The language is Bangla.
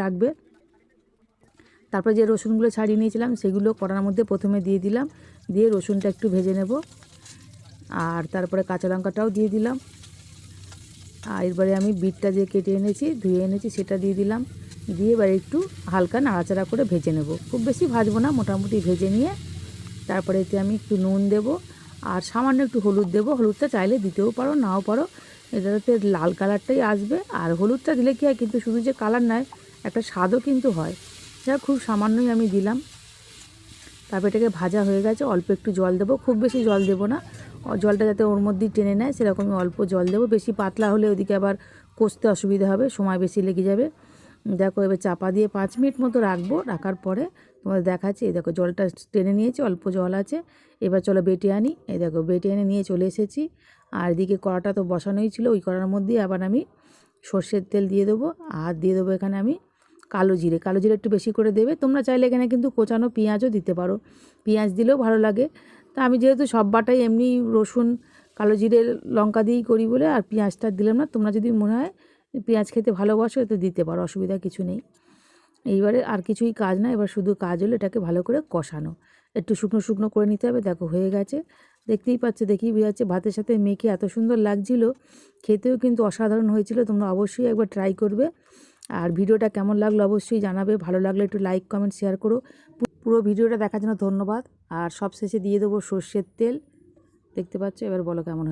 লাগবে। তারপর যে রসুনগুলো ছাড়িয়ে নিয়েছিলাম সেগুলো কড়ার মধ্যে প্রথমে দিয়ে দিলাম, দিয়ে রসুনটা একটু ভেজে নেব। আর তারপরে কাঁচা লঙ্কাটাও দিয়ে দিলাম। আর এবারে আমি বিটটা যে কেটে এনেছি, ধুয়ে এনেছি, সেটা দিয়ে দিলাম। দিয়ে এবারে একটু হালকা নাড়াচাড়া করে ভেজে নেব, খুব বেশি ভাজবো না, মোটামুটি ভেজে নিয়ে তারপরে এতে আমি একটু নুন দেব আর সামান্য একটু হলুদ দেব। হলুদটা চাইলে দিতেও পারো, নাও পারো, এটাতে লাল কালারটাই আসবে। আর হলুদটা দিলে কী হয়, কিন্তু শুধু যে কালার নয়, একটা স্বাদও কিন্তু হয়। যা খুব সামান্যই আমি দিলাম। তারপর এটাকে ভাজা হয়ে গেছে, অল্প একটু জল দেবো, খুব বেশি জল দেবো না, জলটা যাতে ওর মধ্যেই টেনে নেয় সেরকমই অল্প জল দেবো। বেশি পাতলা হলে ওদিকে আবার কষতে অসুবিধা হবে, সময় বেশি লেগে যাবে। দেখো এবার চাপা দিয়ে 5 মিনিট মতো রাখবো। রাখার পরে তোমাদের দেখাচ্ছি। এই দেখো জলটা টেনে নিয়েছি, অল্প জল আছে। এবার চলো বেটে আনি। এই দেখো বেটে এনে নিয়ে চলে এসেছি। আর এদিকে কড়াটা তো বসানোই ছিল, ওই কড়ার মধ্যেই আবার আমি সর্ষের তেল দিয়ে দেবো। আর দিয়ে দেবো এখানে আমি কালো জিরে। কালো জিরে একটু বেশি করে দেবে। তোমরা চাইলে এখানে কিন্তু কোচানো পেঁয়াজও দিতে পারো, পেঁয়াজ দিলেও ভালো লাগে। তা আমি যেহেতু সব বাটাই এমনি রসুন, কালো জিরে, লঙ্কা দিয়েই করি বলে আর পেঁয়াজটা দিলাম না। তোমরা যদি মনে হয় পেঁয়াজ খেতে ভালোবাসো তো দিতে পারো, অসুবিধা কিছু নেই। এইবারে আর কিছুই কাজ না, এবার শুধু কাজ হলো এটাকে ভালো করে কষানো, একটু শুকনো শুকনো করে নিতে হবে। দেখো হয়ে গেছে, দেখতেই পাচ্ছে, দেখেই বোঝা যাচ্ছে ভাতের সাথে মেখে এত সুন্দর লাগছিল, খেতেও কিন্তু অসাধারণ হয়েছিল। তোমরা অবশ্যই একবার ট্রাই করবে। আর ভিডিওটা কেমন লাগলো অবশ্যই জানাবে, ভালো লাগলে একটু লাইক কমেন্ট শেয়ার করো। পুরো ভিডিওটা দেখার জন্য ধন্যবাদ। আর সব শেষে দিয়ে দেবো সর্ষের তেল, দেখতে পাচ্ছ। এবার বলো কেমন হয়।